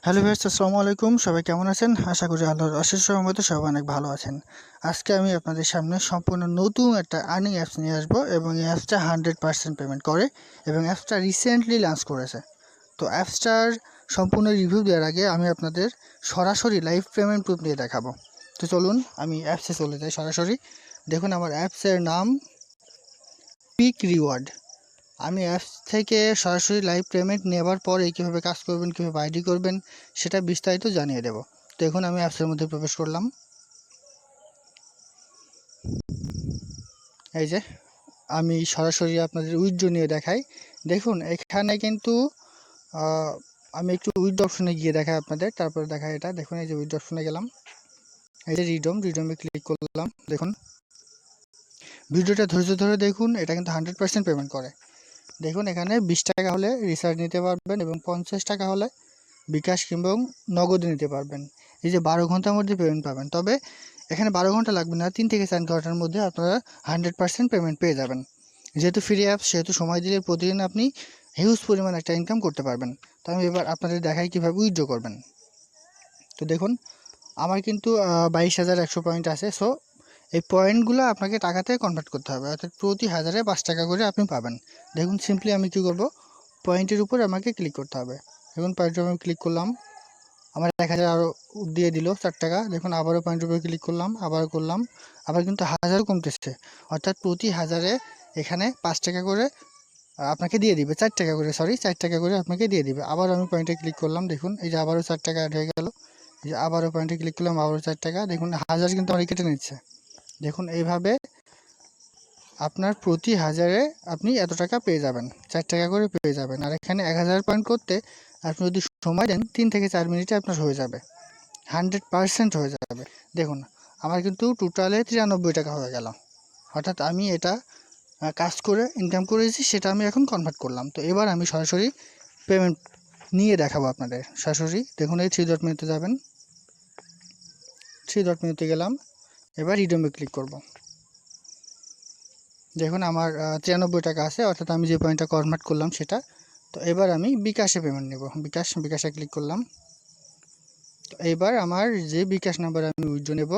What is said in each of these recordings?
Hello viewers, আসসালামু আলাইকুম। সবাই কেমন আছেন? আশা করি আল্লাহর অশেষ রহমতে সবাই অনেক ভালো আছেন। আজকে আমি আপনাদের সামনে সম্পূর্ণ নতুন একটা আর্নিং অ্যাপস নিয়ে আসবো এবং এই অ্যাপসটা 100% পেমেন্ট করে এবং অ্যাপসটা রিসেন্টলি লঞ্চ করেছে। তো অ্যাপসটার সম্পূর্ণ রিভিউ দেওয়ার আগে আমি আপনাদের সরাসরি লাইভ পেমেন্ট প্রুফ নিয়ে দেখাবো। তো চলুন আমি অ্যাপসে চলে যাই সরাসরি। দেখুন আমার অ্যাপসের নাম পিক রিওয়ার্ড। আমি অ্যাপস থেকে সরাসরি লাইভ পেমেন্ট নেবার পরে কীভাবে কাজ করবেন, কীভাবে আইডি করবেন সেটা বিস্তারিত জানিয়ে দেব। তো এখন আমি অ্যাপসের মধ্যে প্রবেশ করলাম। এই যে আমি সরাসরি আপনাদের উইথড্র নিয়ে দেখাই। দেখুন এখানে কিন্তু আমি একটু উইথড্র অপশনে গিয়ে দেখাই আপনাদের, তারপরে দেখাই এটা। দেখুন এই যে উইথড্র অপশনে গেলাম, এই যে রিডমে ক্লিক করলাম। দেখুন ভিডিওটা ধৈর্য ধরে দেখুন, এটা কিন্তু 100% পেমেন্ট করে। দেখুন এখানে 20 টাকা হলে রিচার্জ নিতে পারবেন এবং 50 টাকা হলে বিকাশ কিংবা নগদে নিতে পারবেন। এই যে 12 ঘন্টার মধ্যে পেমেন্ট পাবেন, তবে এখানে 12 ঘন্টা লাগবে না, 3 থেকে 4 ঘন্টার মধ্যে আপনারা 100% পেমেন্ট পেয়ে যাবেন। যেহেতু ফ্রি অ্যাপ, সেহেতু সময় দিলে প্রতিদিন আপনি হিউজ পরিমাণ একটা ইনকাম করতে পারবেন। তো আমি এবার আপনাদের দেখাই কীভাবে উইথড্র করবেন। তো দেখুন আমার কিন্তু 22,100 পয়েন্ট আছে। সো এই পয়েন্টগুলো আপনাকে টাকাতে কনভার্ট করতে হবে, অর্থাৎ প্রতি 1000-এ 5 টাকা করে আপনি পাবেন। দেখুন সিম্পলি আমি কী করব, পয়েন্টের উপর আমাকে ক্লিক করতে হবে। দেখুন পয়েন্টের উপর ক্লিক করলাম, আমার 1000 আরও দিয়ে দিল 4 টাকা। দেখুন আবারও পয়েন্টের উপর ক্লিক করলাম, আবারও করলাম, আবার কিন্তু 1000 কমতেছে, অর্থাৎ প্রতি 1000-এ এখানে 5 টাকা করে আপনাকে দিয়ে দিবে, 4 টাকা করে, 4 টাকা করে আপনাকে দিয়ে দিবে। আবার আমি পয়েন্টে ক্লিক করলাম, দেখুন এই যে আবারও 4 টাকা অ্যাড হয়ে গেল। এই যে আবারও পয়েন্টে ক্লিক করলাম, আবারও 4 টাকা। দেখুন 1000 কিন্তু আমার কেটে নিচ্ছে। দেখুন এইভাবে আপনার প্রতি 1000-এ আপনি এত টাকা পেয়ে যাবেন, 4 টাকা করে পেয়ে যাবেন। আর এখানে 1000 পয়েন্ট করতে আপনি যদি সময় দেন 3 থেকে 4 মিনিটে আপনার হয়ে যাবে, 100% হয়ে যাবে। দেখুন আমার কিন্তু টোটালে 93 টাকা হয়ে গেল, অর্থাৎ আমি এটা কাজ করে ইনকাম করেছি, সেটা আমি এখন কনভার্ট করলাম। তো এবার আমি সরাসরি পেমেন্ট নিয়ে দেখাবো আপনাদের সরাসরি। দেখুন এই 3 ডট মেনুতে যাবেন, 3 ডট মেনুতে গেলাম, এবার রিডমে ক্লিক করব। দেখুন আমার 93 টাকা আছে, অর্থাৎ আমি যে পয়েন্টটা কনভার্ট করলাম সেটা। তো এবার আমি বিকাশে পেমেন্ট নেব, বিকাশে ক্লিক করলাম। তো এবার আমার যে বিকাশ নাম্বারে আমি উইথড্র নেব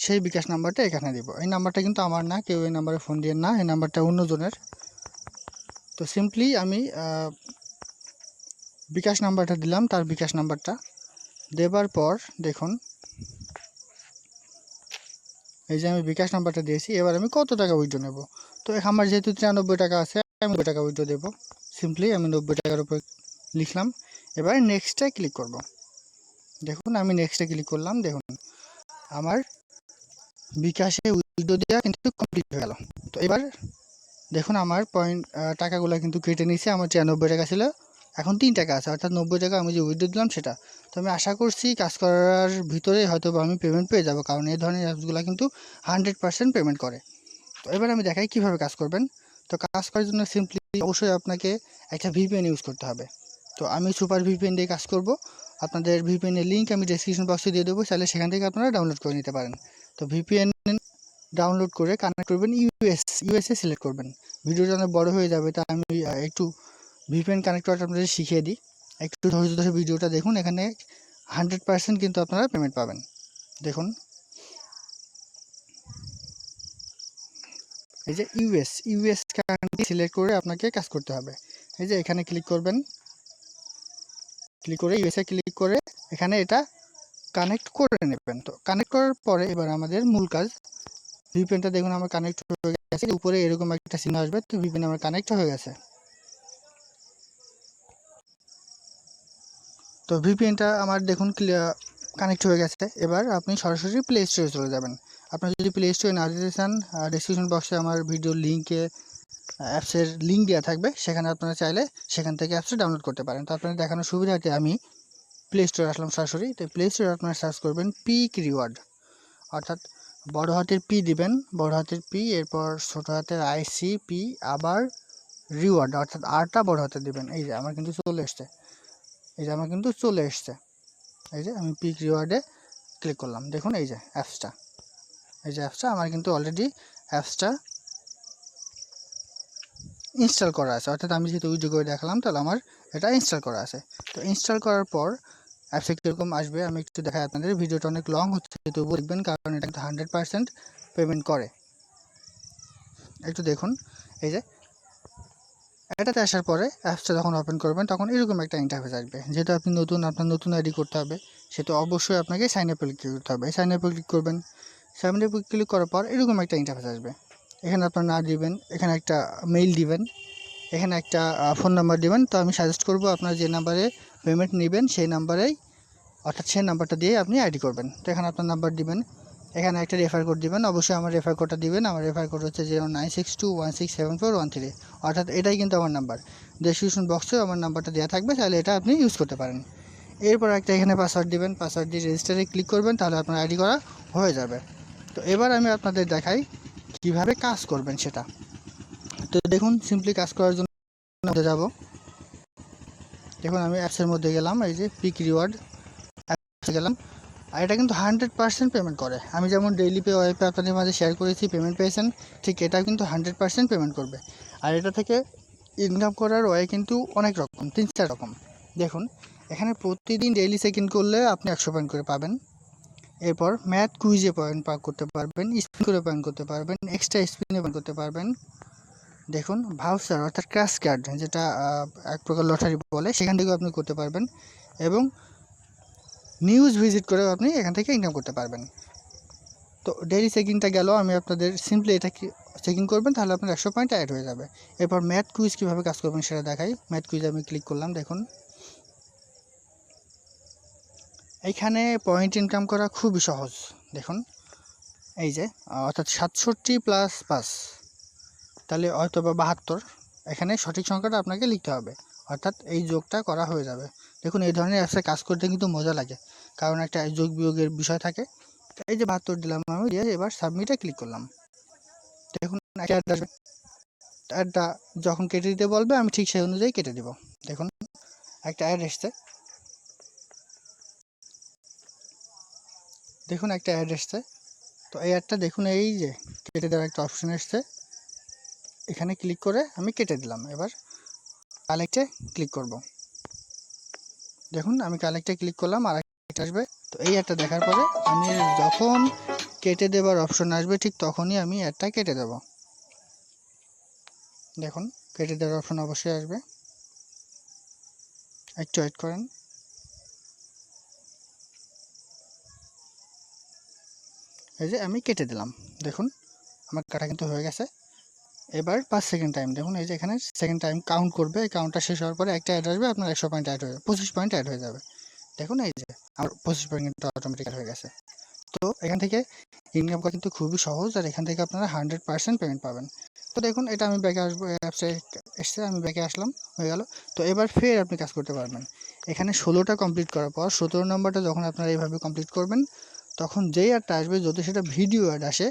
সেই বিকাশ নাম্বারটা এখানে দেব। এই নাম্বারটা কিন্তু আমার না, কেউ এই নাম্বারে ফোন দিয়ে না, এই নাম্বারটা অন্যজনের। তো সিম্পলি আমি বিকাশ নাম্বারটা দিলাম, তার বিকাশ নাম্বারটা দেবার পর দেখুন এই যে আমি বিকাশ নাম্বারটা দিয়েছি। এবার আমি কত টাকা উইথড্র নেব, তো আমার যেহেতু 93 টাকা আছে, আমি 90 টাকা উইথড্র দেবো। সিম্পলি আমি 90 টাকার উপর লিখলাম, এবার নেক্সটে ক্লিক করব। দেখুন আমি নেক্সটে ক্লিক করলাম। দেখুন আমার বিকাশে উইথড্র দেওয়া কিন্তু কমপ্লিট হয়ে গেল। তো এবার দেখুন আমার পয়েন্ট টাকাগুলো কিন্তু কেটে নিয়েছে। আমার 93 টাকা ছিল, এখন 3 টাকা আছে, অর্থাৎ 90 টাকা আমি যে উইথড্র দিলাম সেটা। তো আমি আশা করছি কাজ করার ভিতরে হয়তো আমি পেমেন্ট পেয়ে যাব, কারণ এই ধরনের অ্যাপসগুলো কিন্তু 100% পেমেন্ট করে। তো এবার আমি দেখাই কীভাবে কাজ করবেন। তো কাজ করার জন্য সিম্পলি অবশ্যই আপনাকে একটা ভিপিএন ইউজ করতে হবে। তো আমি সুপার ভিপিএন দিয়ে কাজ করব। আপনাদের ভিপিএনের লিঙ্ক আমি ডেসক্রিপশন বক্সে দিয়ে দেবো, চাইলে সেখান থেকে আপনারা ডাউনলোড করে নিতে পারেন। তো ভিপিএন ডাউনলোড করে কানেক্ট করবেন, ইউএসএ সিলেক্ট করবেন। ভিডিওটা অনেক বড় হয়ে যাবে, তাই আমি একটু ভিপিএন কানেক্ট করাটা আপনাদের শিখিয়ে দিই। একটু ধৈর্য ধরে ভিডিওটা দেখুন, এখানে 100% কিন্তু আপনারা পেমেন্ট পাবেন। দেখুন এই যে ইউএস কান্ট্রি সিলেক্ট করে আপনাকে কাজ করতে হবে। এই যে এখানে ক্লিক করবেন, ক্লিক করে ইউএসএ ক্লিক করে এখানে এটা কানেক্ট করে নেবেন। তো কানেক্ট করার পরে এবার আমাদের মূল কাজ, ভিপিএনটা দেখুন আমার কানেক্ট হয়ে গেছে, উপরে এরকম একটা চিহ্ন আসবে। তো ভিপিএন আমার কানেক্ট হয়ে গেছে। তো ভিপিএনটা আমার দেখুন কানেক্ট হয়ে গেছে। এবার আপনি সরাসরি প্লে স্টোরে চলে যাবেন। আপনার যদি প্লে স্টোরে না যেতে চান, ডেসক্রিপশন বক্সে আমার ভিডিওর লিঙ্কে অ্যাপসের লিঙ্ক দেওয়া থাকবে, সেখানে আপনারা চাইলে সেখান থেকে অ্যাপসটা ডাউনলোড করতে পারেন। তো আপনাদের দেখানোর সুবিধাতে আমি প্লে স্টোরে আসলাম সরাসরি। তো প্লে স্টোরে আপনারা সার্চ করবেন পিক রিওয়ার্ড, অর্থাৎ বড় হাতের পি দিবেন, বড় হাতের পি, এরপর ছোট হাতের ICP, আবার রিওয়ার্ড, অর্থাৎ আরটা বড় হাতে দিবেন। এই যে আমার কিন্তু চলে এসছে, এই যে আমার কিন্তু চলে এসছে। এই যে আমি পিক রিওয়ার্ডে ক্লিক করলাম। দেখুন এই যে অ্যাপসটা, এই যে অ্যাপসটা আমার কিন্তু অলরেডি অ্যাপসটা ইনস্টল করা আছে, অর্থাৎ আমি যেহেতু উইথড্র করে দেখালাম, তাহলে আমার এটা ইনস্টল করা আছে। তো ইনস্টল করার পর অ্যাপসে কীরকম আসবে আমি একটু দেখাই আপনাদের। ভিডিওটা অনেক লং হচ্ছে, তবুও দেখবেন, কারণ এটা কিন্তু 100% পেমেন্ট করে। একটু দেখুন, এই যে এটাতে আসার পরে অ্যাপসটা যখন ওপেন করবেন তখন এরকম একটা ইন্টারফেস আসবে। যেহেতু আপনি নতুন, আপনার নতুন আইডি করতে হবে, সেটা অবশ্যই আপনাকে সাইন আপে ক্লিক করতে হবে। সাইন আপে ক্লিক করবেন। সাইন আপে ক্লিক করার পর এরকম একটা ইন্টারফেস আসবে। এখানে আপনার নাম দিবেন, এখানে একটা মেইল দিবেন, এখানে একটা ফোন নাম্বার দিবেন। তো আমি সাজেস্ট করব আপনার যে নাম্বারে পেমেন্ট নেবেন সেই নাম্বারেই, অর্থাৎ সেই নাম্বারটা দিয়ে আপনি আইডি করবেন। তো এখানে আপনার নাম্বার দিবেন, এখানে একটা রেফার কোড দিবেন। অবশ্যই আমার রেফার কোডটা দিবেন। আমার রেফার কোড হচ্ছে 0962167413, অর্থাৎ এটাই কিন্তু আমার নাম্বার। ডেসক্রিপশন বক্সেও আমার নাম্বারটা দেওয়া থাকবে, তাহলে এটা আপনি ইউজ করতে পারেন। এরপর একটা এখানে পাসওয়ার্ড দিবেন, পাসওয়ার্ড দিয়ে রেজিস্টারে ক্লিক করবেন, তাহলে আপনার আইডি করা হয়ে যাবে। তো এবার আমি আপনাদের দেখাই কিভাবে কাজ করবেন সেটা। তো দেখুন, সিম্পলি কাজ করার জন্য যাব। দেখুন আমি অ্যাপসের মধ্যে গেলাম, এই যে পিক রিওয়ার্ড অ্যাপসে গেলাম। আর এটা কিন্তু 100% পেমেন্ট করে। আমি যেমন ডেইলি পে, ওয়েবপে আপনাদের মাঝে শেয়ার করেছি, পেমেন্ট পেয়েছেন, ঠিক এটাও কিন্তু 100% পেমেন্ট করবে। আর এটা থেকে ইনকাম করার ওয়ে কিন্তু অনেক রকম, 3-4 রকম। দেখুন এখানে প্রতিদিন ডেইলি চেক ইন করলে আপনি 100 পয়েন্ট করে পাবেন। এরপর ম্যাথ কুইজে পয়েন্ট করতে পারবেন, স্পিন করে পয়েন্ট করতে পারবেন, এক্সট্রা স্পিনে পয়েন্ট করতে পারবেন। দেখুন ভাউচার অর্থাৎ ক্র্যাশ কার্ড, যেটা এক প্রকার লটারি বলে, সেখান থেকেও আপনি করতে পারবেন। এবং নিউজ ভিজিট করেও আপনি এখান থেকে ইনকাম করতে পারবেন। তো ডেইলি চেকিংটা গেল, আমি আপনাদের সিম্পলি এটা চেকিং করবেন, তাহলে আপনার 100 পয়েন্ট অ্যাড হয়ে যাবে। এরপর ম্যাথ কুইজ কীভাবে কাজ করবেন সেটা দেখাই। ম্যাথ কুইজ আমি ক্লিক করলাম। দেখুন এইখানে পয়েন্ট ইনকাম করা খুবই সহজ। দেখুন এই যে অর্থাৎ 67 + 5, তাহলে হয়তো বা 72, এখানে সঠিক সংখ্যাটা আপনাকে লিখতে হবে, অর্থাৎ এই যোগটা করা হয়ে যাবে। দেখুন এই ধরনের অ্যাপসে কাজ করতে কিন্তু মজা লাগে, কারণ একটা যোগ বিয়োগের বিষয় থাকে। এই যে 72 দিলাম আমি, দিয়ে এবার সাবমিটে ক্লিক করলাম। দেখুন একটা অ্যাড আসবে, অ্যাডটা যখন কেটে দিতে বলবে আমি ঠিক সেই অনুযায়ী কেটে দিব। দেখুন একটা অ্যাড এসছে, দেখুন একটা অ্যাড এসছে। তো এই অ্যাডটা দেখুন, এই যে কেটে দেওয়ার একটা অপশন এসছে, এখানে ক্লিক করে আমি কেটে দিলাম। এবার কালেক্টে ক্লিক করব। দেখুন আমি কালেক্টে ক্লিক করলাম, আর একটা আসবে। তো এই অ্যাডটা দেখার পরে আমি যখন কেটে দেওয়ার অপশন আসবে ঠিক তখনই আমি অ্যাডটা কেটে দেব। দেখুন কেটে দেওয়ার অপশন অবশ্যই আসবে, একটু ওয়েট করেন। এই যে আমি কেটে দিলাম, দেখুন আমার কাটা কিন্তু হয়ে গেছে। এবার 5 সেকেন্ড টাইম, দেখুন এই যে এখানে সেকেন্ড টাইম কাউন্ট করবে। এই কাউন্টটা শেষ হওয়ার পরে একটা অ্যাড আসবে, আপনার 100 পয়েন্ট অ্যাড হয়ে যাবে, 25 পয়েন্ট অ্যাড হয়ে যাবে। দেখুন এই যে আমার 25 পয়েন্ট কিন্তু অটোমেটিক হয়ে গেছে। তো এখান থেকে ইনকাম করা কিন্তু খুবই সহজ, আর এখান থেকে আপনারা 100% পেমেন্ট পাবেন। তো দেখুন এটা আমি ব্যাকে আসবো, অ্যাপসে এসছে, আমি ব্যাকে আসলাম, হয়ে গেল। তো এবার ফের আপনি কাজ করতে পারবেন। এখানে 16টা কমপ্লিট করার পর 17 নম্বরটা যখন আপনারা এইভাবে কমপ্লিট করবেন, তখন যেই অ্যাডটা আসবে, যদি সেটা ভিডিও অ্যাড আসে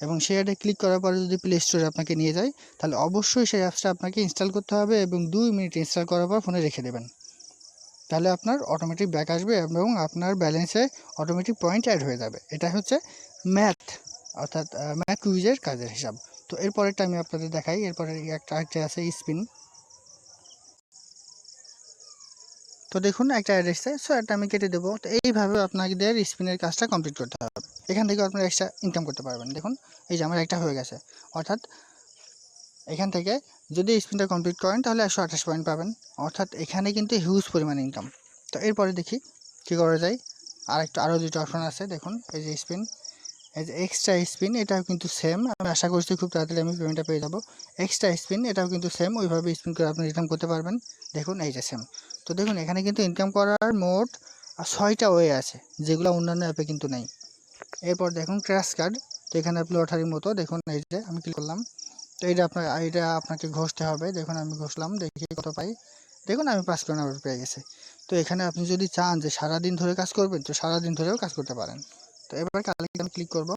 এবং সেই অ্যাডে ক্লিক করার পরে যদি প্লে স্টোরে আপনাকে নিয়ে যায়, তাহলে অবশ্যই সেই অ্যাপসটা আপনাকে ইনস্টল করতে হবে এবং 2 মিনিট ইনস্টল করার পর ফোনে রেখে দেবেন। তাহলে আপনার অটোমেটিক ব্যাক আসবে এবং আপনার ব্যালেন্সে অটোমেটিক পয়েন্ট অ্যাড হয়ে যাবে। এটা হচ্ছে ম্যাথ, অর্থাৎ ম্যাথ কুইজের কাজের হিসাব। তো এরপরেরটা আমি আপনাদের দেখাই। এরপরে একটা আছে স্পিন। তো দেখুন একটা অ্যাড এসছে, সো এটা আমি কেটে দেবো। তো এইভাবে আপনাদের স্পিনের কাজটা কমপ্লিট করতে হবে। এখান থেকে আপনারা এক্সট্রা ইনকাম করতে পারবেন। দেখুন এই যে আমার একটা হয়ে গেছে, অর্থাৎ এখান থেকে যদি স্পিনটা কমপ্লিট করেন তাহলে 128 পয়েন্ট পাবেন, অর্থাৎ এখানে কিন্তু হিউজ পরিমাণ ইনকাম। তো এরপরে দেখি কী করা যায়। আরও দুটো অপশন আছে, দেখুন এই যে স্পিন, এই যে এক্সট্রা স্পিন, এটাও কিন্তু সেম। আমি আশা করছি খুব তাড়াতাড়ি আমি পেমেন্টটা পেয়ে যাবো। এক্সট্রা স্পিন, এটাও কিন্তু সেম, ওইভাবে স্পিন করে আপনি রিটার্ন করতে পারবেন। দেখুন এই যে সেম। তো দেখুন এখানে কিন্তু ইনকাম করার মোট 6টা ওয়ে আছে, যেগুলো অন্যান্য অ্যাপে কিন্তু নেই। এরপর দেখুন ক্র্যাশ কার্ড। তো এখানে আপনি লটারির মতো, দেখুন এই যে আমি ক্লিক করলাম। তো এটা আপনাকে ঘষতে হবে। দেখুন আমি ঘষলাম, দেখি কত পাই। দেখুন আমি 5 কোটি টাকা পেয়ে গেছি। তো এখানে আপনি যদি চান যে সারাদিন ধরে কাজ করবেন, তো সারাদিন ধরেও কাজ করতে পারেন। তো এবার কালেক্ট আমি ক্লিক করব।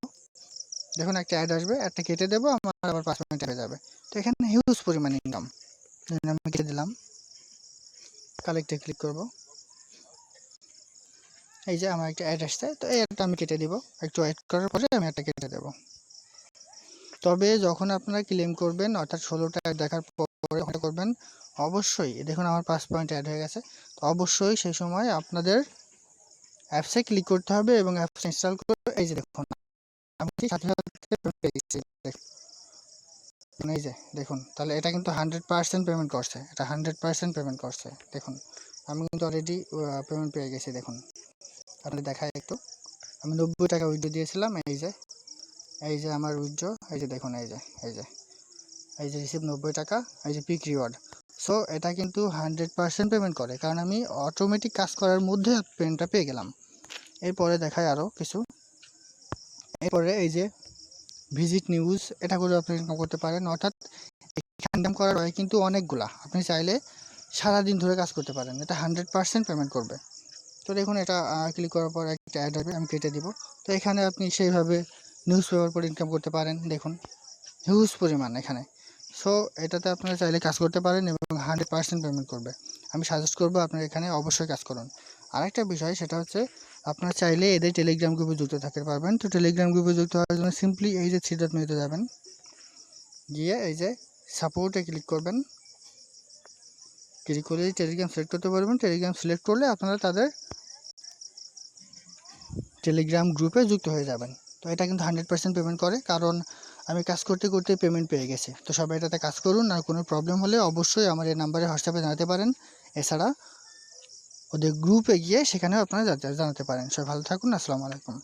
দেখুন একটা অ্যাড আসবে, অ্যাডটা কেটে দেবো, আমার আবার 5 মিনিট হয়ে যাবে। তো এখানে হিউজ পরিমাণ ইনকাম। আমি কেটে দিলাম, কালেক্টে ক্লিক করব। এই যে আমার একটা অ্যাড আসছে, তো এই অ্যাডটা আমি কেটে দিব। একটু ওয়েট করার পরে আমি অ্যাডটা কেটে দেবো। তবে যখন আপনারা ক্লেম করবেন, অর্থাৎ 16টা অ্যাড দেখার পরে করবেন, অবশ্যই দেখুন আমার 5 পয়েন্ট অ্যাড হয়ে গেছে। তো অবশ্যই সেই সময় আপনাদের অ্যাপসে ক্লিক করতে হবে এবং অ্যাপস ইনস্টল করে এই যে দেখুন আমি সাথে সাথে পেয়ে গেছি। এই যে দেখুন, তাহলে এটা কিন্তু 100% পেমেন্ট করছে, এটা 100% পেমেন্ট করছে। দেখুন আমি কিন্তু অলরেডি পেমেন্ট পেয়ে গেছি। দেখুন আপনাদের দেখায় একটু, আমি 90 টাকা উইথড্র দিয়েছিলাম। এই যে আমার উইথড্র, এই যে দেখুন, এই যে রিসিভ 90 টাকা, এই যে পিক রিওয়ার্ড। সো এটা কিন্তু 100% পেমেন্ট করে, কারণ আমি অটোমেটিক কাজ করার মধ্যে পেমেন্টটা পেয়ে গেলাম। এরপরে দেখায় আরও কিছু। এরপরে এই যে ভিজিট নিউজ, এটা করে আপনি ইনকাম করতে পারেন। অর্থাৎ ইনকাম করার হয় কিন্তু অনেকগুলা, আপনি চাইলে সারাদিন ধরে কাজ করতে পারেন, এটা 100% পেমেন্ট করবে। তো দেখুন এটা ক্লিক করার পর একটা অ্যাড হবে, আমি কেটে দিব। তো এখানে আপনি সেইভাবে নিউজ পেপার করে ইনকাম করতে পারেন। দেখুন হিউজ পরিমাণ এখানে। সো এটাতে আপনারা চাইলে কাজ করতে পারেন এবং 100% পেমেন্ট করবে। আমি সাজেস্ট করবো আপনারা এখানে অবশ্যই কাজ করুন। আরেকটা বিষয় সেটা হচ্ছে, আপনারা চাইলে এদের টেলিগ্রাম গ্রুপে যুক্ত থাকতে পারবেন। তো টেলিগ্রাম গ্রুপে যুক্ত হওয়ার জন্য সিম্পলি এই যে 3 ডট মেনুতে যাবেন, গিয়ে এই যে সাপোর্টে ক্লিক করবেন। ক্লিক করলে টেলিগ্রাম সিলেক্ট করতে পারবেন। টেলিগ্রাম সিলেক্ট করলে আপনারা তাদের টেলিগ্রাম গ্রুপে যুক্ত হয়ে যাবেন। তো এটা কিন্তু 100% পেমেন্ট করে, কারণ আমি কাজ করতে করতে পেমেন্ট পেয়ে গেছি। তো সবাই এটাতে কাজ করুন, আর কোনো প্রবলেম হলে অবশ্যই আমার এই নাম্বারে হোয়াটসঅ্যাপে জানাতে পারেন। এছাড়া ওদের গ্রুপে গিয়ে সেখানেও আপনারা জানাতে পারেন। সবাই ভালো থাকুন, আসসালামু আলাইকুম।